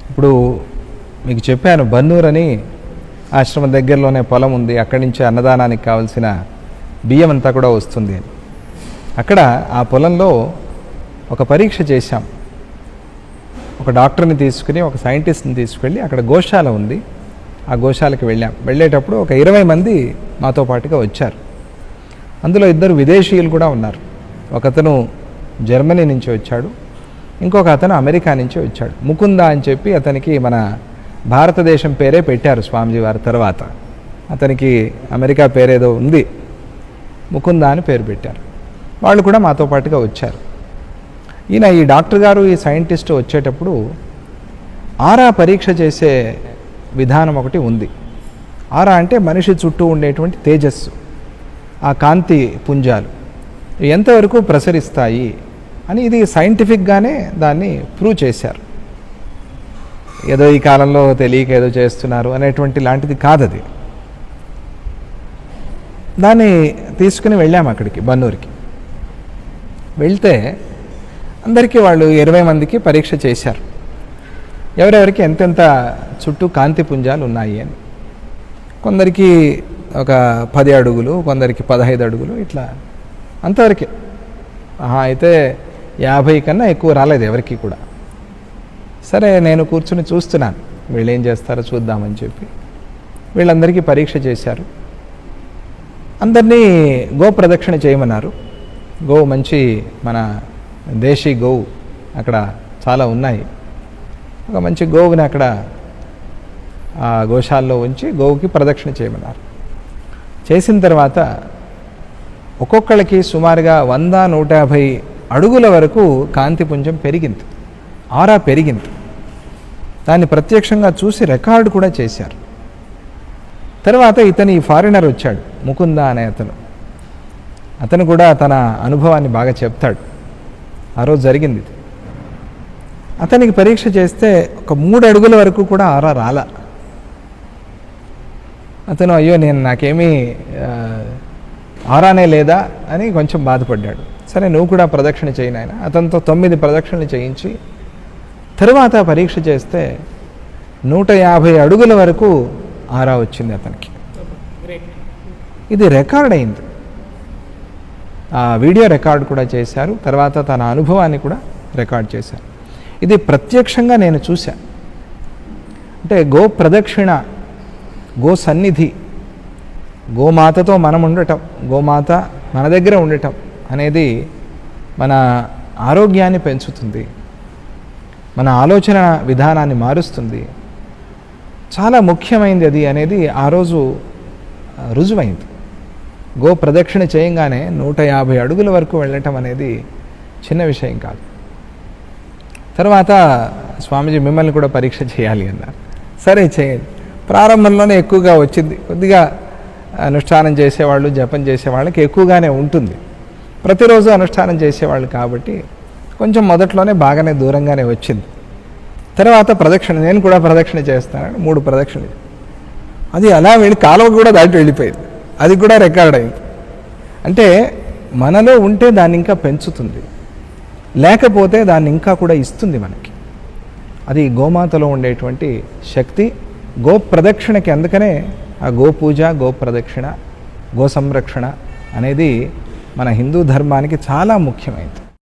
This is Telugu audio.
ఇప్పుడు మీకు చెప్పాను, బన్నూర్ అని ఆశ్రమం దగ్గరలోనే పొలం ఉంది, అక్కడి నుంచి అన్నదానానికి కావాల్సిన బియ్యం అంతా కూడా వస్తుంది అని. అక్కడ ఆ పొలంలో ఒక పరీక్ష చేశాం. ఒక డాక్టర్ని తీసుకుని, ఒక సైంటిస్ట్ని తీసుకెళ్ళి అక్కడ గోశాల ఉంది, ఆ గోశాలకు వెళ్ళాం. వెళ్ళేటప్పుడు ఒక 20 మంది మాతో పాటుగా వచ్చారు. అందులో 2 విదేశీయులు కూడా ఉన్నారు. ఒకతను జర్మనీ నుంచి వచ్చాడు, ఇంకొక అతను అమెరికా నుంచి వచ్చాడు. ముకుంద అని చెప్పి అతనికి మన భారతదేశం పేరే పెట్టారు స్వామిజీ వారి తర్వాత. అతనికి అమెరికా పేరేదో ఉంది, ముకుంద అని పేరు పెట్టారు. వాళ్ళు కూడా మాతో పాటుగా వచ్చారు. ఈయన ఈ డాక్టర్ గారు, ఈ సైంటిస్ట్ వచ్చేటప్పుడు ఆరా పరీక్ష చేసే విధానం ఒకటి ఉంది. ఆరా అంటే మనిషి చుట్టూ ఉండేటువంటి తేజస్సు, ఆ కాంతి పుంజాలు ఎంతవరకు ప్రసరిస్తాయి అని ఇది సైంటిఫిక్గానే దాన్ని ప్రూవ్ చేశారు. ఏదో ఈ కాలంలో తెలియక ఏదో చేస్తున్నారు అనేటువంటి లాంటిది కాదది. దాన్ని తీసుకుని వెళ్ళాము అక్కడికి, బన్నూరుకి. వెళ్తే అందరికీ వాళ్ళు 20 మందికి పరీక్ష చేశారు, ఎవరెవరికి ఎంతెంత చుట్టూ కాంతి పుంజాలు ఉన్నాయి అని. కొందరికి ఒక 10 అడుగులు, కొందరికి 15 అడుగులు, ఇట్లా అంతవరకే. అయితే 50 కన్నా ఎక్కువ రాలేదు ఎవరికి కూడా. సరే, నేను కూర్చుని చూస్తున్నాను వీళ్ళు ఏం చేస్తారో చూద్దామని చెప్పి. వీళ్ళందరికీ పరీక్ష చేశారు. అందరినీ గో ప్రదక్షిణ చేయమన్నారు. గో మంచి మన దేశీ గోవు అక్కడ చాలా ఉన్నాయి. ఒక మంచి గోవుని అక్కడ ఆ గోశాలలో ఉంచి గోవుకి ప్రదక్షిణ చేయమన్నారు. చేసిన తర్వాత ఒక్కొక్కళ్ళకి సుమారుగా 100-150 అడుగుల వరకు కాంతిపుంజం పెరిగింది, ఆరా పెరిగింది. దాన్ని ప్రత్యక్షంగా చూసి రికార్డు కూడా చేశారు. తర్వాత ఇతని ఫారినర్ వచ్చాడు, ముకుంద అనే అతను కూడా తన అనుభవాన్ని బాగా చెప్తాడు. ఆ రోజు జరిగింది. అతనికి పరీక్ష చేస్తే ఒక 3 అడుగుల వరకు కూడా ఆరా రాల. అతను అయ్యో నాకేమీ ఆరానే లేదా అని కొంచెం బాధపడ్డాడు. సరే, నువ్వు కూడా ప్రదక్షిణ చేయను ఆయన. అతనితో 9 ప్రదక్షిణలు చేయించి తరువాత పరీక్ష చేస్తే 150 అడుగుల వరకు ఆరా వచ్చింది అతనికి. ఇది రికార్డ్ అయింది. ఆ వీడియో రికార్డ్ కూడా చేశారు. తర్వాత తన అనుభవాన్ని కూడా రికార్డ్ చేశారు. ఇది ప్రత్యక్షంగా నేను చూశాను. అంటే గో ప్రదక్షిణ, గో సన్నిధి, గోమాతతో మనం ఉండటం, గోమాత మన దగ్గర ఉండటం అనేది మన ఆరోగ్యాన్ని పెంచుతుంది, మన ఆలోచన విధానాన్ని మారుస్తుంది. చాలా ముఖ్యమైనది అది అనేది ఆ రోజు రుజువైంది. గో ప్రదక్షిణ చేయంగానే 150 అడుగుల వరకు వెళ్ళటం అనేది చిన్న విషయం కాదు. తర్వాత స్వామీజీ మిమ్మల్ని కూడా పరీక్ష చేయాలి అన్నారు. సరే, చేయండి. ప్రారంభంలోనే ఎక్కువగా వచ్చింది. కొద్దిగా అనుష్ఠానం చేసేవాళ్ళు, జపం చేసేవాళ్ళకి ఎక్కువగానే ఉంటుంది. ప్రతిరోజు అనుష్ఠానం చేసేవాళ్ళు కాబట్టి కొంచెం మొదట్లోనే బాగానే దూరంగానే వచ్చింది. తర్వాత ప్రదక్షిణ, నేను కూడా ప్రదక్షిణ చేస్తానని 3 ప్రదక్షిణలు, అది అలా వెళ్ళి కాలువ కూడా దాటి వెళ్ళిపోయింది. అది కూడా రికార్డ్ అయింది. అంటే మనలో ఉంటే దాన్ని ఇంకా పెంచుతుంది, లేకపోతే దాన్ని ఇంకా కూడా ఇస్తుంది మనకి. అది గోమాతలో ఉండేటువంటి శక్తి. గో ప్రదక్షిణకి అందుకనే ఆ గోపూజ, గో ప్రదక్షిణ, గో సంరక్షణ అనేది మన హిందూ ధర్మానికి చాలా ముఖ్యమైనది.